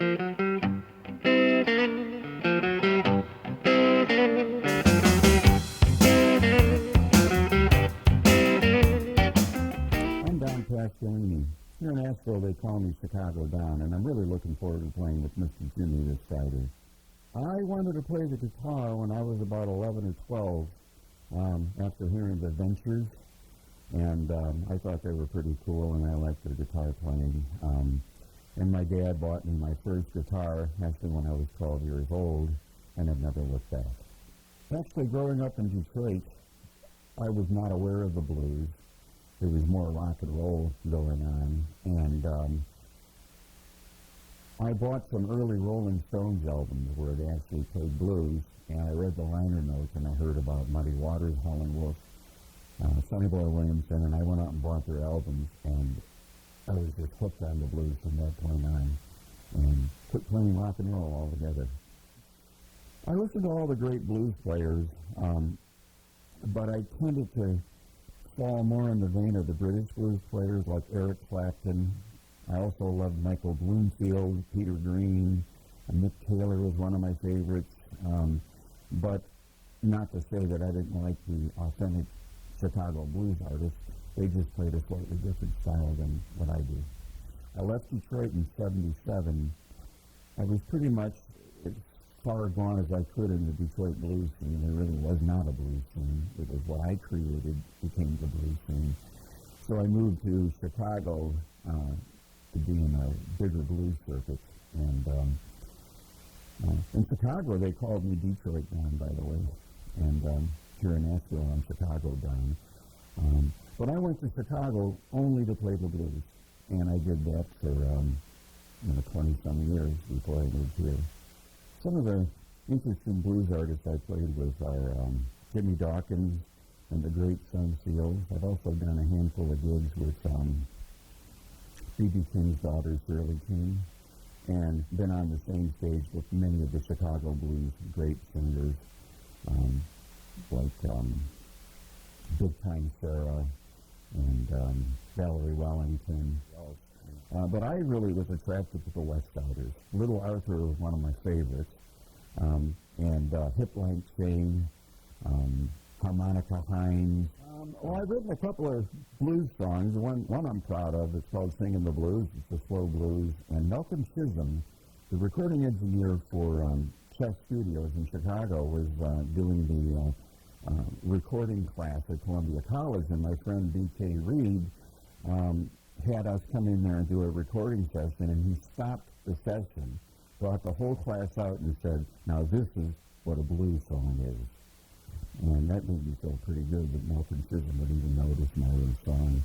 I'm Don Pasqualini. Here in Asheville, they call me Chicago Don, and I'm really looking forward to playing with Mr. Jimmy this Friday. I wanted to play the guitar when I was about 11 or 12 after hearing the Ventures, and I thought they were pretty cool, and I liked their guitar playing. And my dad bought me my first guitar, actually when I was 12 years old, and I've never looked back. Actually, growing up in Detroit, I was not aware of the blues. There was more rock and roll going on, and I bought some early Rolling Stones albums where it actually played blues, and I read the liner notes, and I heard about Muddy Waters, Howlin' Wolf, Sonny Boy Williamson, and I went out and bought their albums, and I was just hooked on the blues from that point on, and quit playing rock and roll altogether. I listened to all the great blues players, but I tended to fall more in the vein of the British blues players like Eric Clapton. I also loved Michael Bloomfield, Peter Green, and Mick Taylor was one of my favorites. But not to say that I didn't like the authentic Chicago blues artists. They just played a slightly different style than what I do. I left Detroit in '77. I was pretty much as far gone as I could in the Detroit blues scene. There really was not a blues scene. It was what I created became the blues scene. So I moved to Chicago to be in a bigger blues circuit. And in Chicago, they called me Detroit Don, by the way. And here in Asheville, I'm Chicago Don. But I went to Chicago only to play the blues. And I did that for 20-some years before I moved here. Some of the interesting blues artists I played with are Jimmy Dawkins and the Great Sun Seals. I've also done a handful of gigs with B.B. King's daughter, Shirley King, and been on the same stage with many of the Chicago blues great singers, like Big Time Sarah and Valerie Wellington. But I really was attracted to the West Siders. Little Arthur was one of my favorites, and Hip Like Shane, Harmonica Hines. I've written a couple of blues songs. One I'm proud of. It's called Singing the Blues. It's a slow blues. And Malcolm Chisholm, the recording engineer for Chess Studios in Chicago, was doing the recording class at Columbia College, and my friend B.K. Reed had us come in there and do a recording session, and he stopped the session, brought the whole class out and said, "Now this is what a blues song is." And that made me feel pretty good that Malcolm Chisholm would even notice my own song.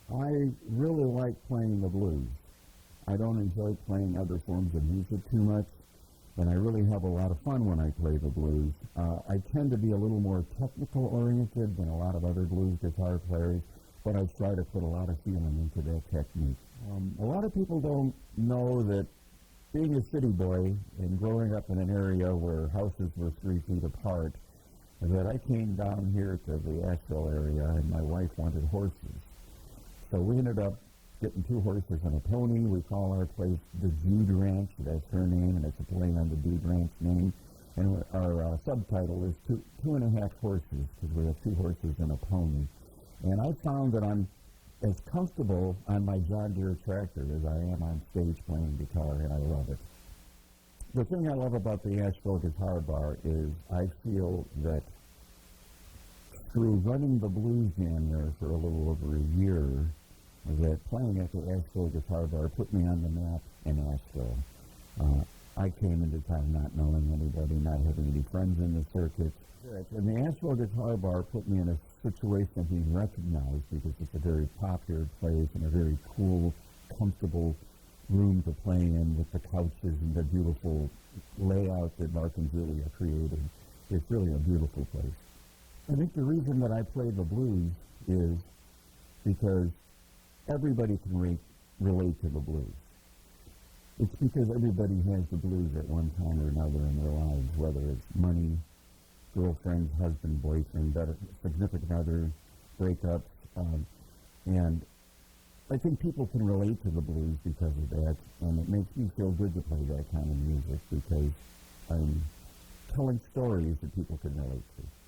I really like playing the blues. I don't enjoy playing other forms of music too much, and I really have a lot of fun when I play the blues. I tend to be a little more technical oriented than a lot of other blues guitar players, but I try to put a lot of feeling into that technique. A lot of people don't know that being a city boy and growing up in an area where houses were 3 feet apart, that I came down here to the Asheville area and my wife wanted horses. So we ended up getting 2 horses and a pony. We call our place the Jude Ranch. That's her name, and it's a play on the Jude Ranch name. And our subtitle is two and a half horses, because we have 2 horses and a pony. And I found that I'm as comfortable on my John Deere tractor as I am on stage playing guitar, and I love it. The thing I love about the Asheville Guitar Bar is I feel that through running the blues jam there for a little over a year, that playing at the Asheville Guitar Bar put me on the map in Asheville. I came into town not knowing anybody, not having any friends in the circuit. And the Asheville Guitar Bar put me in a situation of being recognized because it's a very popular place and a very cool, comfortable room to play in with the couches and the beautiful layout that Mark and Julia created. It's really a beautiful place. I think the reason that I play the blues is because everybody can relate to the blues. It's because everybody has the blues at one time or another in their lives, whether it's money, girlfriend, husband, boyfriend, significant other, breakups, and I think people can relate to the blues because of that, and it makes me feel good to play that kind of music because I'm telling stories that people can relate to.